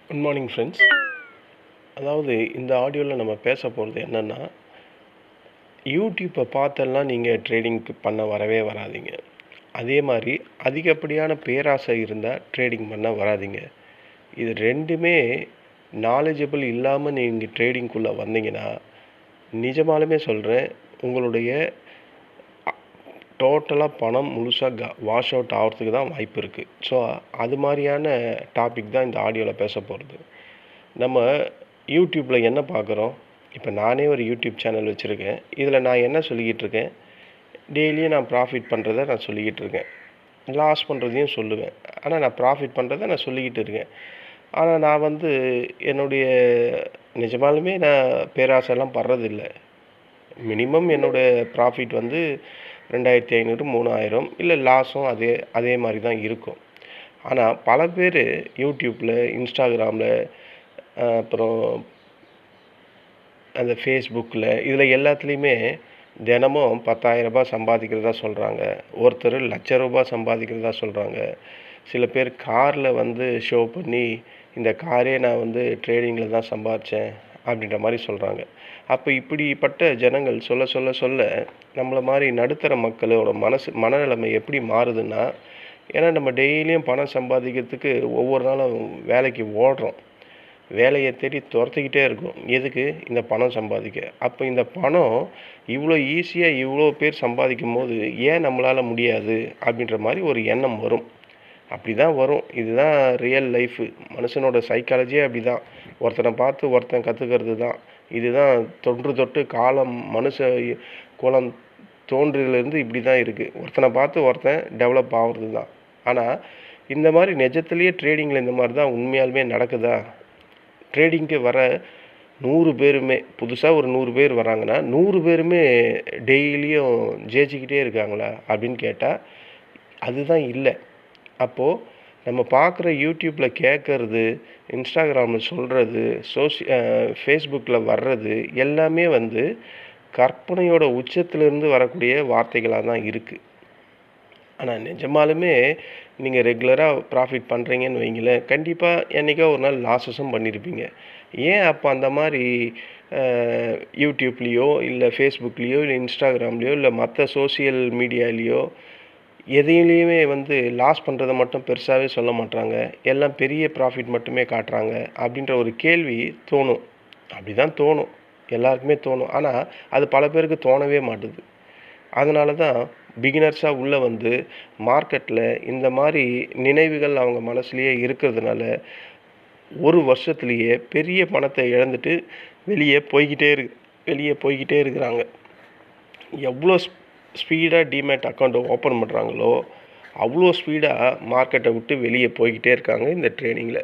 Good morning friends. அதாவது இந்த ஆடியோவில் நம்ம பேச போகிறது என்னென்னா, யூடியூப்பை பார்த்தெல்லாம் நீங்கள் ட்ரேடிங்க்கு பண்ண வரவே வராதீங்க. அதே மாதிரி அதிகப்படியான பேராசை இருந்தால் ட்ரேடிங் பண்ண வராதீங்க. இது ரெண்டுமே நாலேஜபிள் இல்லாமல் நீங்கள் ட்ரேடிங்குள்ளே வந்தீங்கன்னா, நிஜமாலுமே சொல்கிறேன், உங்களுடைய டோட்டலாக பணம் முழுசாக வாஷ் அவுட் ஆகிறதுக்கு தான் வாய்ப்பு இருக்குது. ஸோ அது மாதிரியான டாபிக் தான் இந்த ஆடியோவில் பேச போகிறது. நம்ம யூடியூப்பில் என்ன பார்க்குறோம்? இப்போ நானே ஒரு யூடியூப் சேனல் வச்சுருக்கேன். இதில் நான் என்ன சொல்லிக்கிட்டு இருக்கேன்? டெய்லியும் நான் ப்ராஃபிட் பண்ணுறத நான் சொல்லிக்கிட்டு இருக்கேன். லாஸ் பண்ணுறதையும் சொல்லுவேன். ஆனால் நான் ப்ராஃபிட் பண்ணுறத நான் சொல்லிக்கிட்டு இருக்கேன். ஆனால் நான் என்னுடைய நிஜமாலுமே நான் பேராசைலாம் படுறதில்ல. மினிமம் என்னோடய ப்ராஃபிட் 2500 3000 இல்லை லாஸும் அதே மாதிரி தான் இருக்கும். ஆனால் பல பேர் யூடியூப்பில், இன்ஸ்டாகிராமில், அப்புறம் அந்த ஃபேஸ்புக்கில் இதில் எல்லாத்துலேயுமே தினமும் 10,000 சம்பாதிக்கிறதா சொல்கிறாங்க. ஒருத்தர் ₹1,00,000 சம்பாதிக்கிறதா சொல்கிறாங்க. சில பேர் காரில் ஷோ பண்ணி இந்த காரே நான் ட்ரேடிங்கில் தான் சம்பாதிச்சேன் அப்படின்ற மாதிரி சொல்கிறாங்க. அப்போ இப்படிப்பட்ட ஜனங்கள் சொல்ல நம்மளை மாதிரி நடுத்தர மக்களோட மனநிலைமை எப்படி மாறுதுன்னா, ஏன்னா நம்ம டெய்லியும் பணம் சம்பாதிக்கிறதுக்கு ஒவ்வொரு நாளும் வேலைக்கு ஓடுறோம். வேலையை தேடி துரத்திக்கிட்டே இருக்கும். எதுக்கு? இந்த பணம் சம்பாதிக்க. அப்போ இந்த பணம் இவ்வளோ ஈஸியாக இவ்வளோ பேர் சம்பாதிக்கும் போது ஏன் நம்மளால் முடியாது அப்படின்ற மாதிரி ஒரு எண்ணம் வரும். அப்படி தான் வரும். இதுதான் ரியல் லைஃபு. மனுஷனோட சைக்காலஜியே அப்படி தான். ஒருத்தனை பார்த்து ஒருத்தன் கற்றுக்கிறது தான். இதுதான் தொன்று தொட்டு மனுஷ குலம் தோன்றிலிருந்து இப்படி தான் இருக்குது. ஒருத்தனை பார்த்து ஒருத்தன் டெவலப் ஆகிறது தான். ஆனால் இந்த மாதிரி நிஜத்துலேயே ட்ரேடிங்கில் இந்த மாதிரி தான் உண்மையாலுமே நடக்குதா? ட்ரேடிங்க்கு வர 100 பேருமே, புதுசாக ஒரு 100 பேர் வராங்கன்னா 100 பேருமே டெய்லியும் ஜெயிச்சிக்கிட்டே இருக்காங்களா அப்படின்னு கேட்டால் அதுதான் இல்லை. அப்போது நம்ம பார்க்குற யூடியூப்பில் கேட்குறது, இன்ஸ்டாகிராமில் சொல்கிறது, ஃபேஸ்புக்கில் வர்றது எல்லாமே கற்பனையோட உச்சத்திலிருந்து வரக்கூடிய வார்த்தைகளாக தான் இருக்குது. ஆனால் நிஜமாலுமே நீங்கள் ரெகுலராக ப்ராஃபிட் பண்ணுறீங்கன்னு வைங்களேன், கண்டிப்பாக என்றைக்கோ ஒரு நாள் லாஸஸும் பண்ணியிருப்பீங்க. ஏன் அப்போ அந்த மாதிரி யூடியூப்லேயோ இல்லை ஃபேஸ்புக்லேயோ இல்லை இன்ஸ்டாகிராம்லேயோ இல்லை மற்ற சோசியல் மீடியாலேயோ எதையிலையுமே லாஸ் பண்ணுறதை மட்டும் பெருசாகவே சொல்ல மாட்டாங்க, எல்லாம் பெரிய ப்ராஃபிட் மட்டுமே காட்டுறாங்க அப்படின்ற ஒரு கேள்வி தோணும். அப்படி தான் தோணும், எல்லாருக்குமே தோணும். ஆனால் அது பல பேருக்கு தோணவே மாட்டுது. அதனால தான் பிகினர்ஸாக உள்ளே மார்க்கெட்டில் இந்த மாதிரி நினைவுகள் அவங்க மனசுலேயே இருக்கிறதுனால ஒரு வருஷத்துலேயே பெரிய பணத்தை இழந்துட்டு வெளியே போய்கிட்டே இருக்கிறாங்க. எவ்வளோ ஸ்பீடாக டிமேட் அக்கௌண்ட்டை ஓப்பன் பண்ணுறாங்களோ அவ்வளோ ஸ்பீடாக மார்க்கெட்டை விட்டு வெளியே போய்கிட்டே இருக்காங்க இந்த ட்ரேடிங்கில்.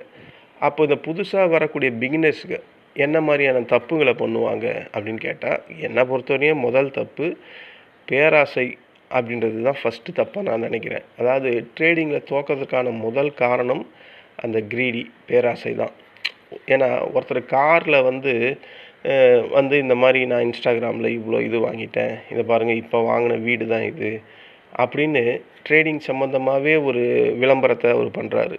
அப்போ இந்த புதுசாக வரக்கூடிய பிகினர்ஸுக்கு என்ன மாதிரியான தப்புங்களை பண்ணுவாங்க அப்படின்னு கேட்டால், என்னை பொறுத்தவரையும் முதல் தப்பு பேராசை அப்படின்றது தான் ஃபஸ்ட்டு தப்பாக நான் நினைக்கிறேன். அதாவது ட்ரேடிங்கில் தோக்கிறதுக்கான முதல் காரணம் அந்த க்ரீடி, பேராசை தான். ஏன்னா ஒருத்தர் காரில் இந்த மாதிரி நான் இன்ஸ்டாகிராமில் இவ்வளோ இது வாங்கிட்டேன், இதை பாருங்கள் இப்போ வாங்கின வீடு தான் இது அப்படின்னு ட்ரேடிங் சம்மந்தமாகவே ஒரு விளம்பரத்தை அவர் பண்ணுறாரு.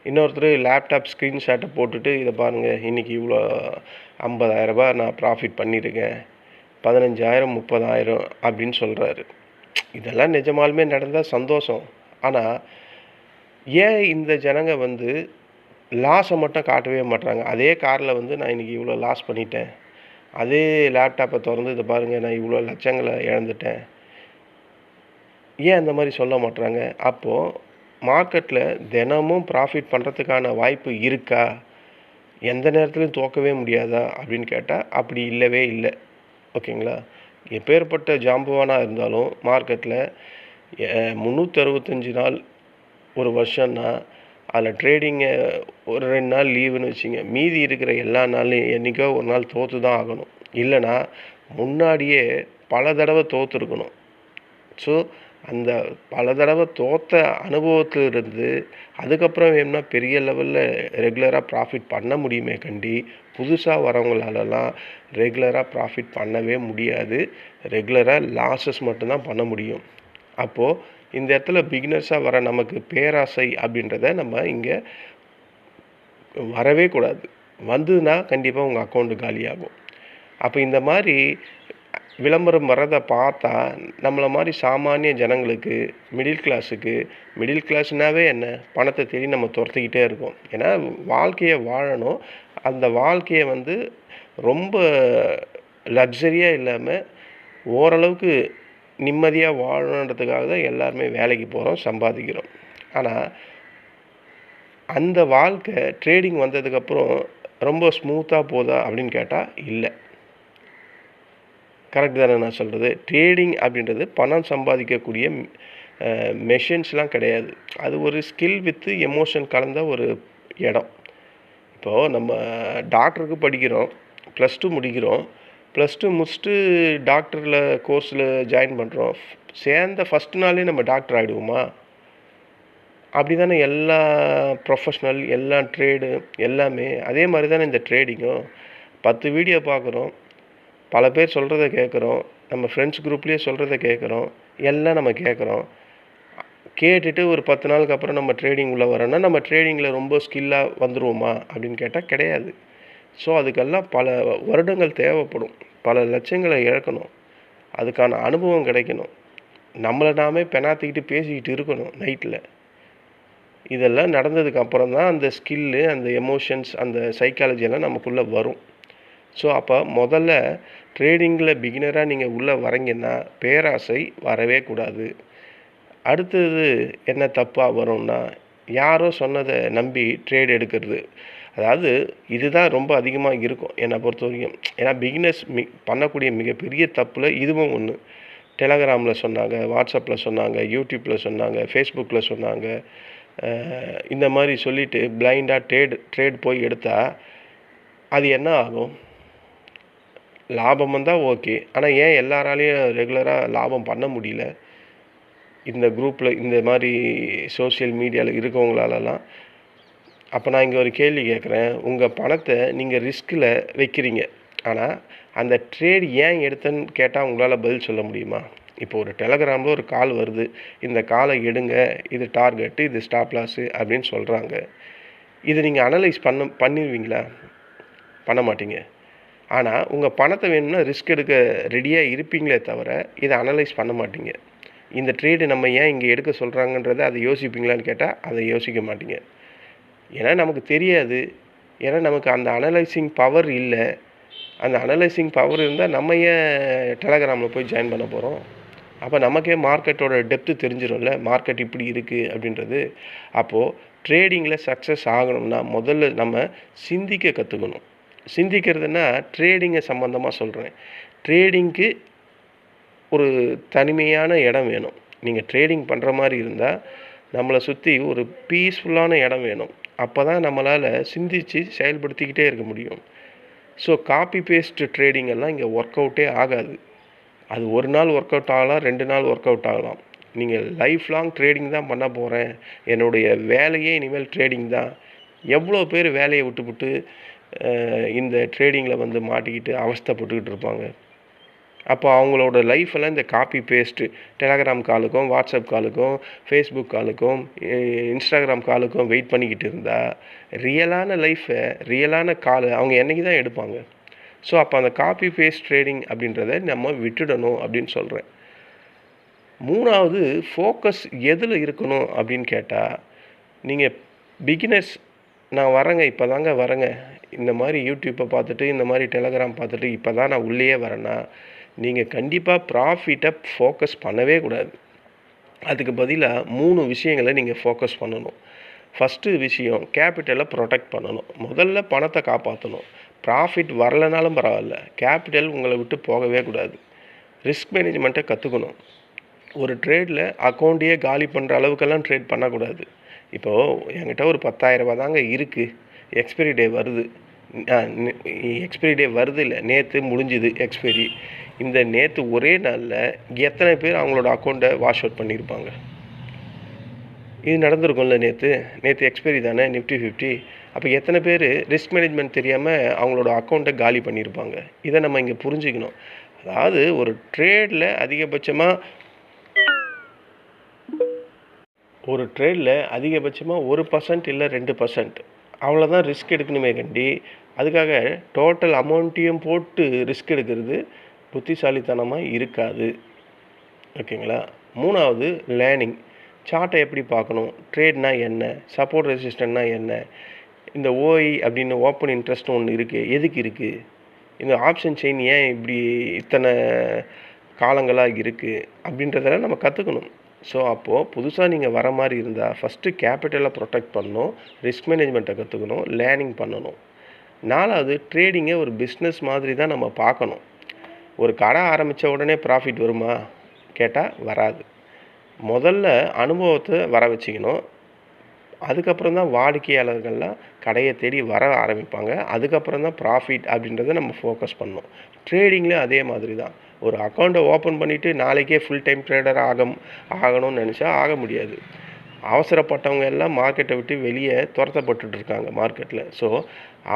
இன்னொருத்தர் லேப்டாப் ஸ்க்ரீன்ஷாட்டை போட்டுட்டு இதை பாருங்கள் இன்றைக்கி இவ்வளோ ₹50,000 நான் ப்ராஃபிட் பண்ணியிருக்கேன், 15,000 30,000 அப்படின்னு சொல்கிறாரு. இதெல்லாம் நிஜமாலுமே நடந்தால் சந்தோஷம். ஆனால் ஏன் இந்த ஜனங்க லாஸை மட்டும் காட்டவே மாட்டுறாங்க? அதே காரில் நான் இன்றைக்கி இவ்வளோ லாஸ் பண்ணிட்டேன், அதே லேப்டாப்பை திறந்து இதை பாருங்கள் நான் இவ்வளோ லட்சங்களை இழந்துட்டேன், ஏன் அந்த மாதிரி சொல்ல மாட்டுறாங்க? அப்போது மார்க்கெட்டில் தினமும் ப்ராஃபிட் பண்ணுறதுக்கான வாய்ப்பு இருக்கா? எந்த நேரத்துலையும் தோக்கவே முடியாதா அப்படின்னு கேட்டால் அப்படி இல்லவே இல்லை. ஓகேங்களா? எப்பேற்பட்ட ஜாம்பவானாக இருந்தாலும் மார்க்கெட்டில் 365 நாள் ஒரு வருஷம்னா அதில் ட்ரேடிங்கை ஒரு 2 நாள் லீவுன்னு வச்சுங்க, மீதி இருக்கிற எல்லா நாள்லையும் என்றைக்கோ ஒரு நாள் தோற்று தான் ஆகணும். இல்லைனா முன்னாடியே பல தடவை தோற்றுருக்கணும். ஸோ அந்த பல தடவை தோற்ற அனுபவத்திலிருந்து அதுக்கப்புறம் வேணும்னா பெரிய லெவலில் ரெகுலராக ப்ராஃபிட் பண்ண முடியுமே கண்டி, புதுசாக வரவங்களாலலாம் ரெகுலராக ப்ராஃபிட் பண்ணவே முடியாது. ரெகுலராக லாஸஸ் மட்டும்தான் பண்ண முடியும். அப்போது இந்த இடத்துல பிகினர்ஸாக வர நமக்கு பேராசை அப்படின்றத நம்ம இங்கே வரவே கூடாது. வந்ததுன்னா கண்டிப்பாக உங்கள் அக்கௌண்ட்டு காலியாகும். அப்போ இந்த மாதிரி விளம்பரம் வர்றதை பார்த்தா நம்மளை மாதிரி சாமானிய ஜனங்களுக்கு, மிடில் கிளாஸ்னாவே என்ன, பணத்தை தேடி நம்ம துரத்திக்கிட்டே இருக்கோம். ஏன்னா வாழ்க்கையை வாழணும். அந்த வாழ்க்கையை வந்து ரொம்ப லக்ஸரியாக இல்லாமல் ஓரளவுக்கு நிம்மதியாக வாழணுன்றதுக்காக தான் எல்லாருமே வேலைக்கு போகிறோம், சம்பாதிக்கிறோம். ஆனால் அந்த வாழ்க்கை ட்ரேடிங் வந்ததுக்கப்புறம் ரொம்ப ஸ்மூத்தாக போதா அப்படின்னு கேட்டால் இல்லை. கரெக்ட் தானே நான் சொல்கிறது? ட்ரேடிங் அப்படின்றது பணம் சம்பாதிக்கக்கூடிய மெஷின்ஸ்லாம் கிடையாது. அது ஒரு ஸ்கில் வித்து எமோஷன் கலந்த ஒரு இடம். இப்போது நம்ம டாக்டருக்கு படிக்கிறோம், +2 முடிக்கிறோம். +2 முடிச்சுட்டு டாக்டரில் கோர்ஸில் ஜாயின் பண்ணுறோம். சேர்ந்த ஃபஸ்ட் நாளே நம்ம டாக்டர் ஆகிடுவோமா? அப்படி தானே எல்லா ப்ரொஃபஷ்னல், எல்லா ட்ரேடு எல்லாமே அதே மாதிரி தானே இந்த ட்ரேடிங்கும். 10 வீடியோ பார்க்குறோம், பல பேர் சொல்கிறத கேட்குறோம், நம்ம ஃப்ரெண்ட்ஸ் குரூப்லேயே சொல்கிறத கேட்குறோம், எல்லாம் நம்ம கேட்குறோம். கேட்டுட்டு ஒரு 10 நாளுக்கு அப்புறம் நம்ம ட்ரேடிங் உள்ளே வரோன்னா நம்ம ட்ரேடிங்கில் ரொம்ப ஸ்கில்லாக வந்துடுவோமா அப்படின்னு கேட்டால் கிடையாது. ஸோ அதுக்கெல்லாம் பல வருடங்கள் தேவைப்படும், பல லட்சங்களை இழக்கணும், அதுக்கான அனுபவம் கிடைக்கணும், நம்மளை நாமே பெணாத்திக்கிட்டு பேசிக்கிட்டு இருக்கணும் நைட்டில். இதெல்லாம் நடந்ததுக்கு அப்புறம் தான் அந்த ஸ்கில்லு, அந்த எமோஷன்ஸ், அந்த சைக்காலஜியெல்லாம் நமக்குள்ளே வரும். ஸோ அப்போ முதல்ல ட்ரேடிங்கில் பிகினராக நீங்கள் உள்ளே வரீங்கன்னா பேராசை வரவே கூடாது. அடுத்தது என்ன தப்பாக வரும்னா, யாரோ சொன்னதை நம்பி ட்ரேட் எடுக்கிறது. அதாவது இதுதான் ரொம்ப அதிகமாக இருக்கும் என்னை பொறுத்த வரைக்கும். ஏன்னா பிகினர்ஸ் பண்ணக்கூடிய மிகப்பெரிய தப்பில் இதுவும் ஒன்று. டெலகிராமில் சொன்னாங்க, வாட்ஸ்அப்பில் சொன்னாங்க, யூடியூப்பில் சொன்னாங்க, ஃபேஸ்புக்கில் சொன்னாங்க, இந்த மாதிரி சொல்லிவிட்டு பிளைண்டாக ட்ரேட் போய் எடுத்தால் அது என்ன ஆகும்? லாபம் வந்தால் ஓகே. ஆனால் ஏன் எல்லாராலையும் ரெகுலராக லாபம் பண்ண முடியல? இந்த குரூப்பில் இந்த மாதிரி சோஷியல் மீடியாவில் இருக்கவங்களாலலாம். அப்போ நான் இங்கே ஒரு கேள்வி கேட்குறேன். உங்கள் பணத்தை நீங்கள் ரிஸ்கில் வைக்கிறீங்க, ஆனால் அந்த ட்ரேட் ஏன் எடுத்தேன்னு கேட்டால் உங்களால் பதில் சொல்ல முடியுமா? இப்போ ஒரு டெலகிராமில் ஒரு கால் வருது, இந்த காலை எடுங்க, இது டார்கெட்டு, இது ஸ்டாப் லாஸு அப்படின்னு சொல்கிறாங்க. இதை நீங்கள் அனலைஸ் பண்ணிடுவீங்களா? பண்ண மாட்டீங்க. ஆனால் உங்கள் பணத்தை வேணும்னா ரிஸ்க் எடுக்க ரெடியாக இருப்பீங்களே தவிர இதை அனலைஸ் பண்ண மாட்டீங்க. இந்த ட்ரேடு நம்ம ஏன் இங்கே எடுக்க சொல்கிறாங்கன்றதை அதை யோசிப்பீங்களான்னு கேட்டால் அதை யோசிக்க மாட்டீங்க. ஏன்னா நமக்கு தெரியாது. ஏன்னா நமக்கு அந்த அனலைசிங் பவர் இல்லை. அந்த அனலைசிங் பவர் இருந்தால் நம்ம ஏன் டெலகிராமில் போய் ஜாயின் பண்ண போகிறோம்? அப்போ நமக்கே மார்க்கெட்டோட டெப்த்து தெரிஞ்சிடும்ல, மார்க்கெட் இப்படி இருக்குது அப்படின்றது. அப்போது ட்ரேடிங்கில் சக்ஸஸ் ஆகணும்னா முதல்ல நம்ம சிந்திக்க கற்றுக்கணும். சிந்திக்கிறதுனா ட்ரேடிங்கை சம்மந்தமாக சொல்கிறேன். ட்ரேடிங்க்கு ஒரு தனிமையான இடம் வேணும். நீங்கள் ட்ரேடிங் பண்ணுற மாதிரி இருந்தால் நம்மளை சுற்றி ஒரு பீஸ்ஃபுல்லான இடம் வேணும். அப்போ தான் நம்மளால் சிந்தித்து செயல்படுத்திக்கிட்டே இருக்க முடியும். ஸோ காப்பி பேஸ்ட் ட்ரேடிங் எல்லாம் இங்கே ஒர்க் அவுட்டே ஆகாது. அது ஒரு நாள் ஒர்க் அவுட் ஆகலாம், 2 நாள் ஒர்க் அவுட் ஆகலாம். நீங்கள் லைஃப் லாங் ட்ரேடிங் தான் பண்ண போகிறேன், என்னுடைய வேலையே இனிமேல் ட்ரேடிங் தான். எவ்வளோ பேர் வேலையை விட்டுவிட்டு இந்த ட்ரேடிங்கில் வந்து மாட்டிக்கிட்டு அவஸ்தைப்பட்டுக்கிட்டு இருப்பாங்க. அப்போ அவங்களோட லைஃப்பெல்லாம் இந்த காப்பி பேஸ்ட்டு டெலகிராம் காலுக்கும், வாட்ஸ்அப் காலுக்கும், ஃபேஸ்புக் காலுக்கும், இன்ஸ்டாகிராம் காலுக்கும் வெயிட் பண்ணிக்கிட்டு இருந்தால் ரியலான காலை அவங்க என்றைக்கு தான் எடுப்பாங்க? ஸோ அப்போ அந்த காப்பி பேஸ்ட் ட்ரேடிங் அப்படின்றத நம்ம விட்டுடணும் அப்படின்னு சொல்கிறேன். 3வது ஃபோக்கஸ் எதில் இருக்கணும் அப்படின்னு கேட்டால், நீங்கள் பிகினர்ஸ் நான் வரேங்க, இப்போ தாங்க வரேங்க, இந்த மாதிரி யூடியூப்பை பார்த்துட்டு, இந்த மாதிரி டெலகிராம் பார்த்துட்டு இப்போ தான் நான் உள்ளேயே வரேன்னா, நீங்கள் கண்டிப்பாக ப்ராஃபிட்டை ஃபோக்கஸ் பண்ணவே கூடாது. அதுக்கு பதிலாக 3 விஷயங்களை நீங்கள் ஃபோக்கஸ் பண்ணணும். ஃபஸ்ட்டு விஷயம், கேபிட்டலை ப்ரொடெக்ட் பண்ணணும். முதல்ல பணத்தை காப்பாற்றணும். ப்ராஃபிட் வரலைனாலும் பரவாயில்ல, கேபிட்டல் உங்களை விட்டு போகவே கூடாது. ரிஸ்க் மேனேஜ்மெண்ட்டை கற்றுக்கணும். ஒரு ட்ரேடில் அக்கௌண்ட்டையே காலி பண்ணுற அளவுக்கெல்லாம் ட்ரேட் பண்ணக்கூடாது. இப்போது என்கிட்ட ஒரு 10,000 ரூபா தாங்க இருக்குது, எக்ஸ்பைரி டே வருது, இல்லை, நேற்று முடிஞ்சுது எக்ஸ்பைரி. இந்த நேற்று ஒரே நாளில் எத்தனை பேர் அவங்களோட அக்கௌண்ட்டை வாஷ் அவுட் பண்ணியிருப்பாங்க? இது நடந்திருக்கும்ல. நேற்று எக்ஸ்பைரி தானே நிஃப்டி 50. அப்போ எத்தனை பேர் ரிஸ்க் மேனேஜ்மெண்ட் தெரியாமல் அவங்களோட அக்கௌண்ட்டை காலி பண்ணியிருப்பாங்க? இதை நம்ம இங்கே புரிஞ்சுக்கணும். அதாவது ஒரு ட்ரேடில் அதிகபட்சமாக 1% இல்லை 2% அவ்வளோதான் ரிஸ்க் எடுக்கணுமே கண்டி, அதுக்காக டோட்டல் அமௌண்ட்டையும் போட்டு ரிஸ்க் எடுக்கிறது புத்திசாலித்தனமா இருக்காது. ஓகேங்களா? 3வது லேர்னிங். சார்ட்டை எப்படி பார்க்கணும்? ட்ரேட்னா என்ன? சப்போர்ட் ரெசிஸ்டன்ட்னா என்ன? இந்த ஓஐ அப்படின்னு ஓப்பன் இன்ட்ரெஸ்ட்னு ஒன்று இருக்குது. எதுக்கு இருக்குது? இந்த ஆப்ஷன் செயின் ஏன் இப்படி இத்தனை காலங்களாக இருக்குது? அப்படின்றதெல்லாம் நம்ம கற்றுக்கணும். ஸோ அப்போது புதுசாக நீங்கள் வர மாதிரி இருந்தால் ஃபஸ்ட்டு கேபிட்டலை ப்ரொடெக்ட் பண்ணணும், ரிஸ்க் மேனேஜ்மெண்ட்டை கற்றுக்கணும், லேர்னிங் பண்ணணும். 4வது ட்ரேடிங்கை ஒரு பிஸ்னஸ் மாதிரி தான் நம்ம பார்க்கணும். ஒரு கடை ஆரம்பித்த உடனே ப்ராஃபிட் வருமா கேட்டால் வராது. முதல்ல அனுபவத்தை வர வச்சுக்கணும். அதுக்கப்புறம் தான் வாடிக்கையாளர்கள்லாம் கடையை தேடி வர ஆரம்பிப்பாங்க. அதுக்கப்புறம் தான் ப்ராஃபிட் அப்படின்றத நம்ம ஃபோக்கஸ் பண்ணணும். ட்ரேடிங்லேயும் அதே மாதிரி தான். ஒரு அக்கௌண்ட்டை ஓப்பன் பண்ணிவிட்டு நாளைக்கே ஃபுல் டைம் ட்ரேடர் ஆகணும்னு நினச்சா ஆக முடியாது. அவசரப்பட்டவங்க எல்லாம் மார்க்கெட்டை விட்டு வெளியே துரத்தப்பட்டுட்டு இருக்காங்க மார்க்கெட்டில். ஸோ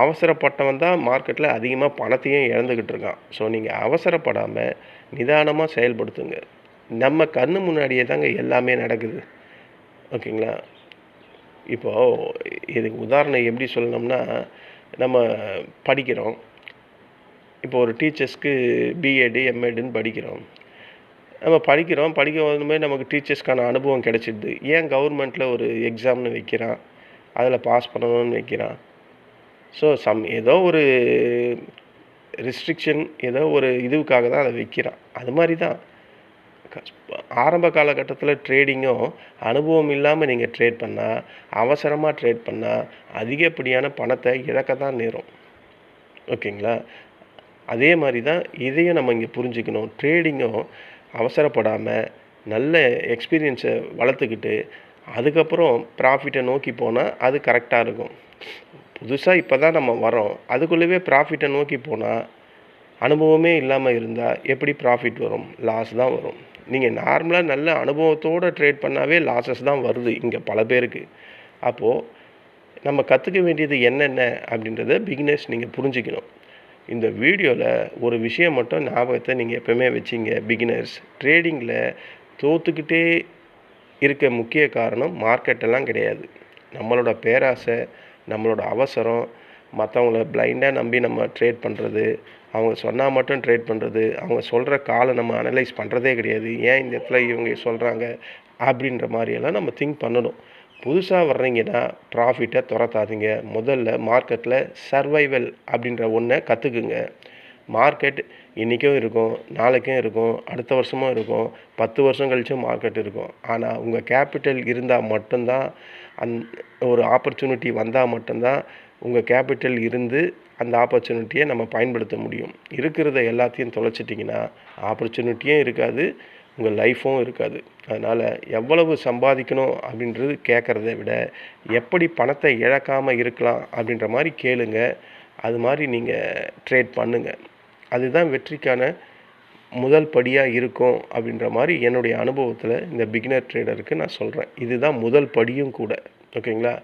அவசரப்பட்டவன் தான் மார்க்கெட்டில் அதிகமாக பணத்தையும் இழந்துக்கிட்டு இருக்கான். ஸோ நீங்கள் அவசரப்படாமல் நிதானமாக செயல்படுத்துங்க. நம்ம கண்ணு முன்னாடியே தாங்க எல்லாமே நடக்குது. ஓகேங்களா? இப்போது இதுக்கு உதாரணம் எப்படி சொல்லணும்னா, நம்ம படிக்கிறோம். இப்போ ஒரு டீச்சர்ஸ்க்கு பிஎட், எம்எட்ன்னு படிக்கிறோம். நம்ம படிக்க வரும்போது நமக்கு டீச்சர்ஸ்க்கான அனுபவம் கிடைச்சிடுது. ஏன் கவர்மெண்ட்டில் ஒரு எக்ஸாம்னு வைக்கிறான், அதில் பாஸ் பண்ணணும்னு வைக்கிறான். ஸோ ஏதோ ஒரு ரெஸ்ட்ரிக்ஷன், ஏதோ ஒரு இதுவுக்காக தான் அதை வைக்கிறான். அது மாதிரி தான் ஆரம்ப காலகட்டத்தில் ட்ரேடிங்கும் அனுபவம் இல்லாமல் நீங்கள் ட்ரேட் பண்ணால், அவசரமாக ட்ரேட் பண்ணால் அதிகப்படியான பணத்தை இழக்க தான் நேரும். ஓகேங்களா? அதே மாதிரி தான் இதையும் நம்ம இங்கே புரிஞ்சுக்கணும். ட்ரேடிங்கும் அவசரப்படாமல் நல்ல எக்ஸ்பீரியன்ஸை வளர்த்துக்கிட்டு அதுக்கப்புறம் ப்ராஃபிட்டை நோக்கி போனால் அது கரெக்டாக இருக்கும். புதுசாக இப்போ தான் நம்ம வரோம், அதுக்குள்ளவே ப்ராஃபிட்டை நோக்கி போனால் அனுபவமே இல்லாமல் இருந்தால் எப்படி ப்ராஃபிட் வரும்? லாஸ் தான் வரும். நீங்கள் நார்மலாக நல்ல அனுபவத்தோடு ட்ரேட் பண்ணாவே லாஸஸ் தான் வருது இங்கே பல பேருக்கு. அப்போது நம்ம கற்றுக்க வேண்டியது என்னென்ன அப்படின்றத பிகினர்ஸ் நீங்கள் புரிஞ்சுக்கணும். இந்த வீடியோவில் ஒரு விஷயம் மட்டும் ஞாபகத்தை நீங்கள் எப்போவுமே வச்சிங்க. பிகினர்ஸ் ட்ரேடிங்கில் தோற்றுக்கிட்டே இருக்க முக்கிய காரணம் மார்க்கெட்டெல்லாம் கிடையாது. நம்மளோட பேராசை, நம்மளோட அவசரம், மற்றவங்கள பிளைண்டாக நம்பி நம்ம ட்ரேட் பண்ணுறது, அவங்க சொன்னால் மட்டும் ட்ரேட் பண்ணுறது, அவங்க சொல்கிற காலை நம்ம அனலைஸ் பண்ணுறதே கிடையாது. ஏன் இந்த இடத்துல இவங்க சொல்கிறாங்க அப்படின்ற மாதிரியெல்லாம் நம்ம திங்க் பண்ணணும். புதுசாக வர்றீங்கன்னா ப்ராஃபிட்டை துரத்தாதீங்க. முதல்ல மார்க்கெட்டில் சர்வைவல் அப்படின்ற ஒன்றை கற்றுக்குங்க. மார்க்கெட் இன்றைக்கும் இருக்கும், நாளைக்கும் இருக்கும், அடுத்த வருஷமும் இருக்கும், 10 வருஷம் கழிச்சும் மார்க்கெட் இருக்கும். ஆனால் உங்கள் கேபிட்டல் இருந்தால் மட்டும்தான், ஒரு ஆப்பர்ச்சுனிட்டி வந்தால் மட்டும்தான் உங்கள் கேபிட்டல் இருந்து அந்த ஆப்பர்ச்சுனிட்டியை நம்ம பயன்படுத்த முடியும். இருக்கிறத எல்லாத்தையும் தொலைச்சிட்டிங்கன்னா ஆப்பர்ச்சுனிட்டியும் இருக்காது, உங்கள் லைஃப்பும் இருக்காது. அதனால் எவ்வளவு சம்பாதிக்கணும் அப்படின்றது கேட்குறத விட எப்படி பணத்தை இழக்காமல் இருக்கலாம் அப்படின்ற மாதிரி கேளுங்க. அது மாதிரி நீங்கள் ட்ரேட் பண்ணுங்கள். அதுதான் வெற்றிக்கான முதல் படியாக இருக்கும் அப்படின்ற மாதிரி என்னுடைய அனுபவத்தில் இந்த பிகினர் ட்ரேடருக்கு நான் சொல்கிறேன். இதுதான் முதல் படியும் கூட. ஓகேங்களா?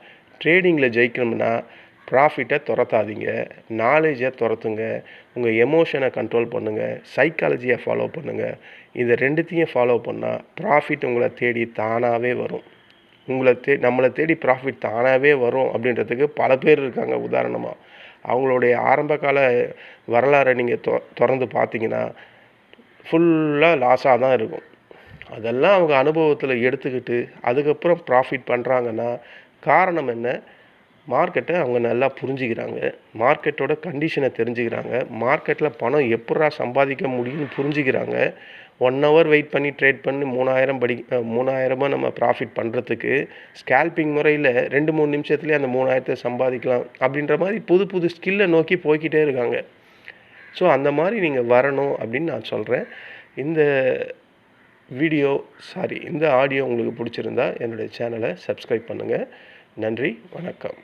ட்ரேடிங்கில் ஜெயிக்கணும்னா ப்ராஃபிட்டை துரத்தாதீங்க, நாலேஜை துரத்துங்க, உங்கள் எமோஷனை கண்ட்ரோல் பண்ணுங்கள், சைக்காலஜியை ஃபாலோ பண்ணுங்கள். இதை ரெண்டுத்தையும் ஃபாலோ பண்ணால் ப்ராஃபிட் உங்களை தேடி தானாகவே வரும். நம்மளை தேடி ப்ராஃபிட் தானாகவே வரும் அப்படின்றதுக்கு பல பேர் இருக்காங்க. உதாரணமாக அவங்களுடைய ஆரம்பகால வரலாறை நீங்கள் திறந்து பார்த்தீங்கன்னா ஃபுல்லாக லாஸாக தான் இருக்கும். அதெல்லாம் அவங்க அனுபவத்தில் எடுத்துக்கிட்டு அதுக்கப்புறம் ப்ராஃபிட் பண்ணுறாங்கன்னா காரணம் என்ன? மார்க்கெட்டை அவங்க நல்லா புரிஞ்சுக்கிறாங்க, மார்க்கெட்டோட கண்டிஷனை தெரிஞ்சுக்கிறாங்க, மார்க்கெட்டில் பணம் எப்படா சம்பாதிக்க முடியும்னு புரிஞ்சுக்கிறாங்க. 1 ஹவர் வெயிட் பண்ணி ட்ரேட் பண்ணி 3000 நம்ம ப்ராஃபிட் பண்ணுறதுக்கு ஸ்கேல்பிங் முறையில் 2-3 நிமிஷத்துலேயே அந்த 3000 சம்பாதிக்கலாம் அப்படின்ற மாதிரி புது புது ஸ்கில்லை நோக்கி போய்கிட்டே இருக்காங்க. ஸோ அந்த மாதிரி நீங்கள் வரணும் அப்படின்னு நான் சொல்கிறேன். இந்த இந்த ஆடியோ உங்களுக்கு பிடிச்சிருந்தா என்னுடைய சேனலை சப்ஸ்கிரைப் பண்ணுங்கள். நன்றி, வணக்கம்.